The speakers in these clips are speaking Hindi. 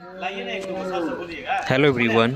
Hello everyone.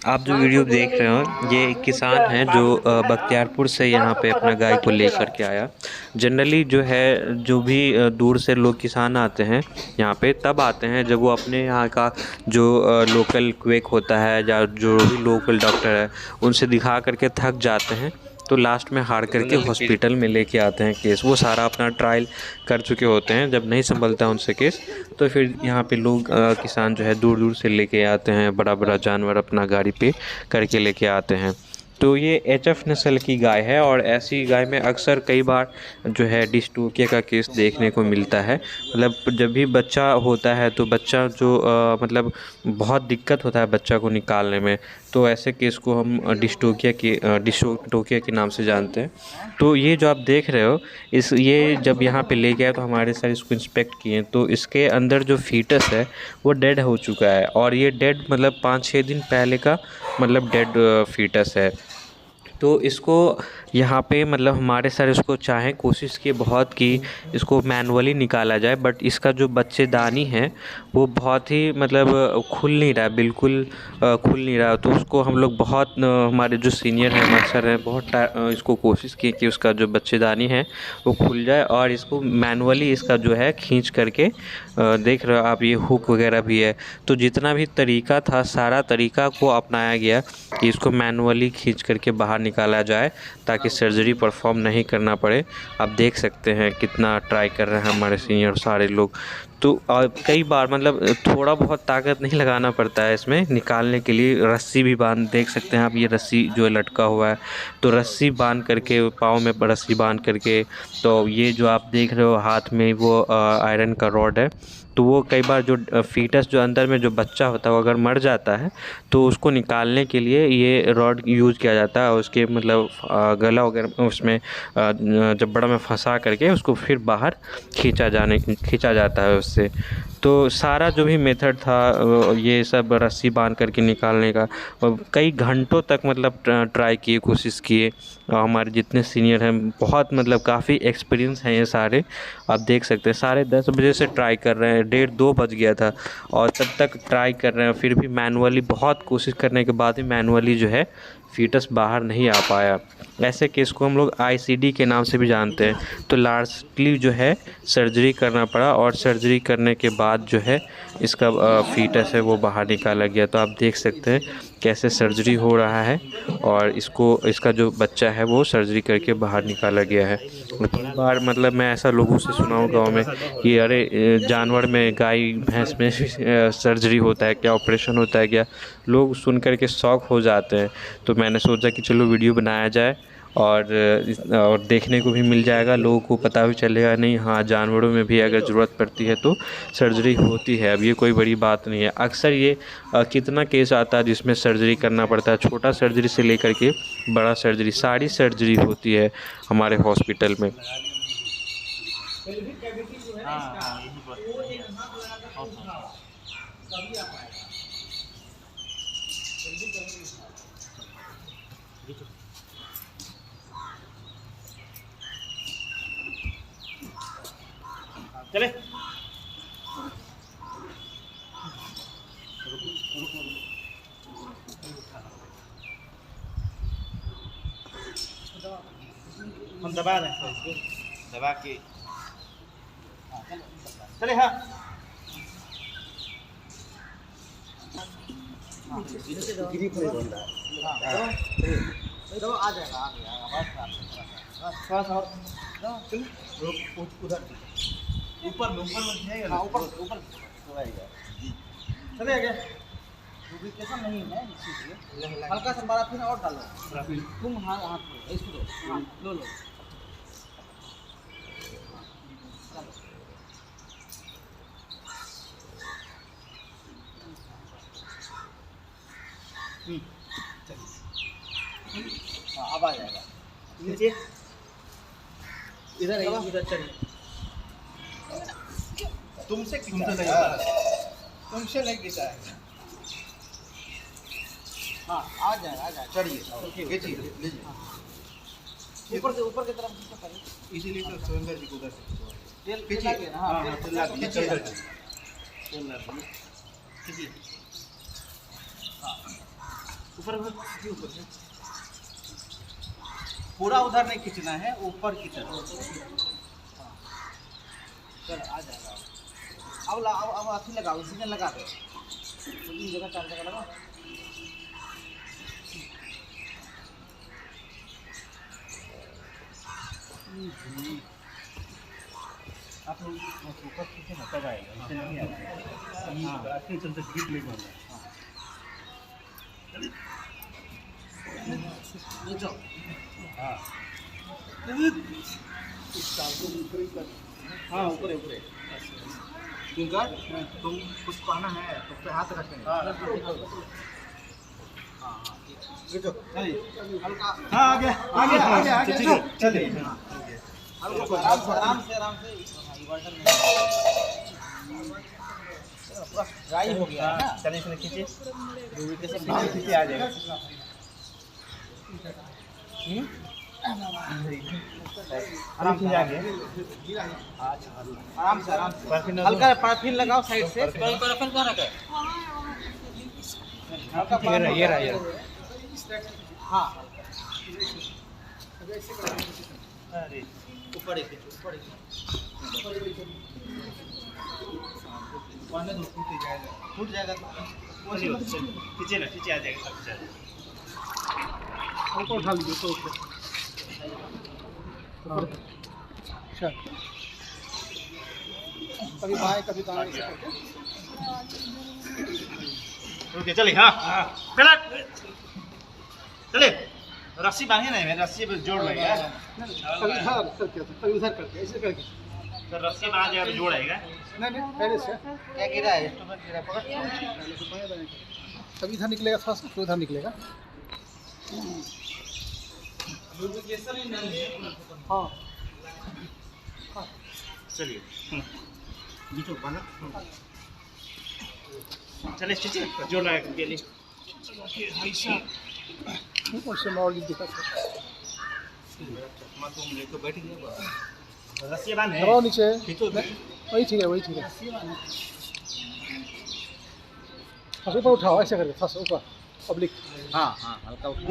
आप जो वीडियो देख रहे हो ये एक किसान है जो बख्तियारपुर से यहाँ पे अपना गाय को लेकर के आया। जनरली जो है जो भी दूर से लोग किसान आते हैं यहाँ पे तब आते हैं जब वो अपने यहाँ का जो लोकल क्वेक होता है या जो भी लोकल डॉक्टर है उनसे दिखा करके थक जाते हैं, तो लास्ट में हार करके हॉस्पिटल में लेके आते हैं केस। वो सारा अपना ट्रायल कर चुके होते हैं, जब नहीं संभलता उनसे केस तो फिर यहाँ पे लोग किसान जो है दूर दूर से लेके आते हैं, बड़ा बड़ा जानवर अपना गाड़ी पे करके लेके आते हैं। तो ये एचएफ नस्ल की गाय है और ऐसी गाय में अक्सर कई बार जो है डिस्टोकिया का केस देखने को मिलता है। मतलब जब भी बच्चा होता है तो बच्चा जो मतलब बहुत दिक्कत होता है बच्चा को निकालने में, तो ऐसे केस को हम डिस्टोकिया के नाम से जानते हैं। तो ये जो आप देख रहे हो ये जब यहाँ पे ले गया तो हमारे सर इसको इंस्पेक्ट किए तो इसके अंदर जो फीटस है वो डेड हो चुका है, और ये डेड मतलब 5-6 दिन पहले का मतलब डेड फीटस है। तो इसको यहाँ पे मतलब हमारे सर इसको चाहें कोशिश की बहुत कि इसको मैनुअली निकाला जाए, बट इसका जो बच्चेदानी है वो बहुत ही मतलब खुल नहीं रहा है, बिल्कुल खुल नहीं रहा। तो उसको हम लोग बहुत हमारे जो सीनियर हैं हमारे सर हैं बहुत इसको कोशिश की कि उसका जो बच्चेदानी है वो खुल जाए, और इसको मैनुअली इसका जो है खींच करके देख रहे हो आप ये हुक वगैरह भी है। तो जितना भी तरीका था सारा तरीका को अपनाया गया कि इसको मैनुअली खींच करके बाहर निकाला जाए ताकि सर्जरी परफॉर्म नहीं करना पड़े। आप देख सकते हैं कितना ट्राई कर रहे हैं हमारे सीनियर सारे लोग। तो कई बार मतलब थोड़ा बहुत ताकत नहीं लगाना पड़ता है इसमें निकालने के लिए। रस्सी भी बांध देख सकते हैं आप, ये रस्सी जो लटका हुआ है तो रस्सी बांध करके पाँव में रस्सी बांध करके, तो ये जो आप देख रहे हो हाथ में वो आयरन का रॉड है। तो वो कई बार जो फीटस जो अंदर में जो बच्चा होता है वो अगर मर जाता है तो उसको निकालने के लिए ये रॉड यूज़ किया जाता है, और उसके मतलब गला वगैरह उसमें जबड़ा में फंसा करके उसको फिर बाहर खींचा जाता है उससे। तो सारा जो भी मेथड था ये सब रस्सी बांध करके निकालने का कई घंटों तक मतलब ट्राई किए, कोशिश किए। हमारे जितने सीनियर हैं बहुत मतलब काफ़ी एक्सपीरियंस हैं ये सारे। आप देख सकते हैं 10:30 बजे से ट्राई कर रहे हैं, 1:30-2 बज गया था और तब तक ट्राई कर रहे हैं। फिर भी मैनुअली बहुत कोशिश करने के बाद भी मैनुअली जो है फीटस बाहर नहीं आ पाया। ऐसे केस को हम लोग आईसीडी के नाम से भी जानते हैं। तो लास्टली जो है सर्जरी करना पड़ा, और सर्जरी करने के बाद जो है इसका फीटस है वो बाहर निकाला गया। तो आप देख सकते हैं कैसे सर्जरी हो रहा है, और इसका जो बच्चा है वो सर्जरी करके बाहर निकाला गया है। कई बार मतलब मैं ऐसा लोगों से सुना हूँ गाँव में कि अरे जानवर में गाय भैंस में सर्जरी होता है क्या, ऑपरेशन होता है क्या, लोग सुन कर के शौक हो जाते हैं। तो मैंने सोचा कि चलो वीडियो बनाया जाए और देखने को भी मिल जाएगा, लोगों को पता भी चलेगा नहीं हाँ जानवरों में भी अगर ज़रूरत पड़ती है तो सर्जरी होती है। अब ये कोई बड़ी बात नहीं है। अक्सर ये कितना केस आता है जिसमें सर्जरी करना पड़ता है, छोटा सर्जरी से लेकर के बड़ा सर्जरी, सारी सर्जरी होती है हमारे हॉस्पिटल में। चले हम दबा रहे हैं इसको, दबा के चले। हाँ आ जाएगा थोड़ा सा और उधर ऊपर में जाएगा ना, ऊपर चले गया। डुप्लीकेशन नहीं है इसीलिए हल्का सा बारा फिर और डालो तुम। हाँ हाथ इसको दो, हाँ लो हाँ अब आ जाएगा नीचे, इधर चलिए। तुमसे नहीं गिरा है। हाँ आ जाए चढ़िए लीजिए ऊपर की तरफ इसीलिए तो सुरेंद्र जी को उधर से तेल खींचिए। हाँ तेल खींचिए। हाँ, ऊपर खींचिए, ऊपर से पूरा उधर नहीं खींचना है, ऊपर की तरफ। हाँ, चल आ जाएगा। अब अथी लगाओ, ऑक्सीजन लगा दो। 3 जगह 4 जगह लगाओ। आप लोग ऊपर खींचे ना, तब आएगा, इससे नहीं आएगा। हाँ, आपके चलते ग्रिप नहीं बन रहा। हाँ, हाँ ऊपर ऊपर फिंगर। तुम कुछ पाना है तो पे हाथ रखेंगे। हाँ चलिए, हल्का। हाँ आ गया। चलिए आराम से बटन नहीं पूरा ड्राई हो गया है ना। चलिए खींचिए, खींचिए आ जाएगा। आराम से आ गया। आराम से हल्का पैराफिन लगाओ साइड से। पैराफिन कहाँ रखा है? ये रहा। हाँ अरे ऊपर एक टूट जाएगा। खींचे ना, खींचे आ जाएगा। हमको उठा लीजिए तो अच्छा, कभी बाएं कभी दाएं ऐसे करके। ओके चलिए। हाँ पहला चलिए, रस्सी बांधिए ना, रस्सी पे जोड़ लगेगा। कभी इधर करके, कभी उधर करके, ऐसे करके तो रस्सी बांध जाएगा, जोड़ आएगा। नहीं पहले से क्या गिरा है? इंस्ट्रूमेंट गिरा, पकड़। कभी इधर निकलेगा फर्स्ट, तो उधर निकलेगा। हाँ चलिए, बीचों बना। चलिए खींचिए, जोड़ लगा के लिए। और दिखा तुम लेके बैठ गया। रस्सी बांध है नीचे। वही ठीक है, वही ठीक है। ऊपर उठाओ ऐसे करके, फंस ऊपर पब्लिक। हाँ हाँ हल्का उठाओ।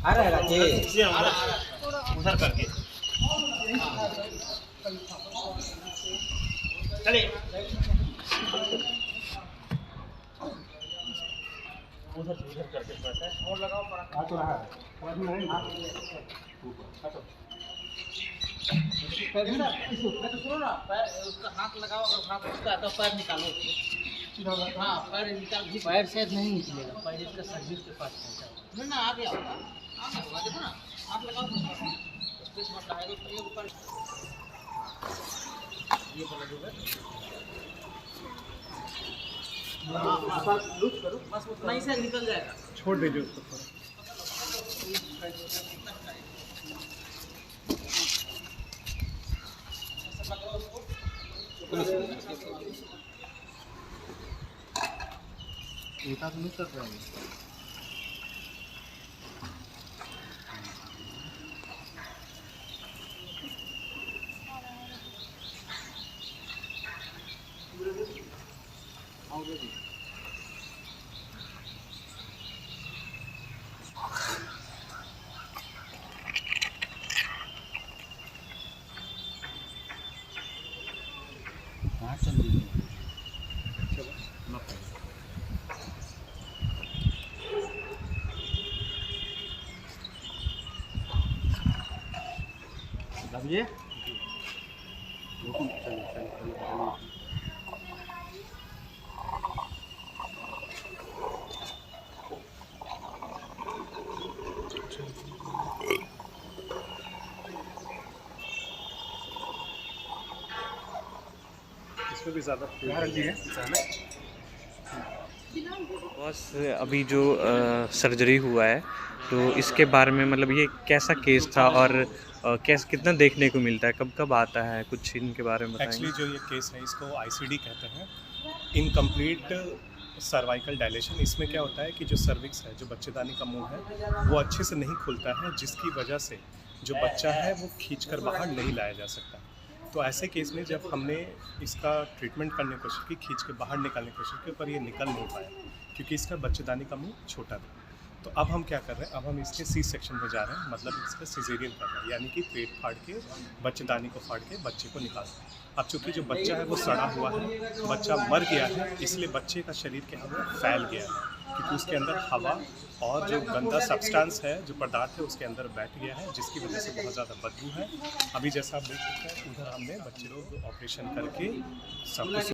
आ रहा है उधर करके। चलिए उधर करके और लगाओ। तो रहा है सुनो ना, पैर उसका हाथ लगाओ। अगर हाथ उसका है तो पैर निकालो। हाँ पैर निकाल। पैर शायद नहीं निकलेगा, पैर इसका सर्विस के पास पहुँचा ना। आ गया होगा, देखो ना, हाथ लगाओ। स्पेस मत लगाएगा तो ये ऊपर ये वाला जो है। बस लूज करो, बस उतना ही से निकल जाएगा। छोड़ दीजिए उसको थोड़ा। उल्टा तो नहीं कर रहा है। ये इसमें भी ज़्यादा बस अभी जो सर्जरी हुआ है तो इसके बारे में मतलब ये कैसा केस था और कैसे कितना देखने को मिलता है, कब कब आता है, कुछ इनके बारे में बताएंगे। एक्चुअली जो ये केस है इसको ICD कहते हैं, इनकम्प्लीट सर्वाइकल डायलेशन। इसमें क्या होता है कि जो सर्विक्स है, जो बच्चेदानी का मुंह है, वो अच्छे से नहीं खुलता है, जिसकी वजह से जो बच्चा है वो खींचकर बाहर नहीं लाया जा सकता। तो ऐसे केस में जब हमने इसका ट्रीटमेंट करने की कोशिश की, खींच के बाहर निकालने की कोशिश की, पर ये निकल नहीं पाया क्योंकि इसका बच्चेदानी का मुंह छोटा था। तो अब हम क्या कर रहे हैं, अब हम इसके सी सेक्शन में जा रहे हैं, मतलब इसका सिजेरियन कर रहे हैं, यानी कि पेट फाड़ के, बच्चेदानी को फाड़ के बच्चे को निकाल रहे हैं। अब चूँकि जो बच्चा है वो सड़ा हुआ है, बच्चा मर गया है, इसलिए बच्चे का शरीर क्या है फैल गया है, क्योंकि उसके अंदर हवा और जो गंदा सब्सटेंस है, जो पदार्थ है, उसके अंदर बैठ गया है, जिसकी वजह से बहुत ज़्यादा बदबू है। अभी जैसा आप देख सकते हैं, उधर हमने बच्चे को ऑपरेशन करके सब कुछ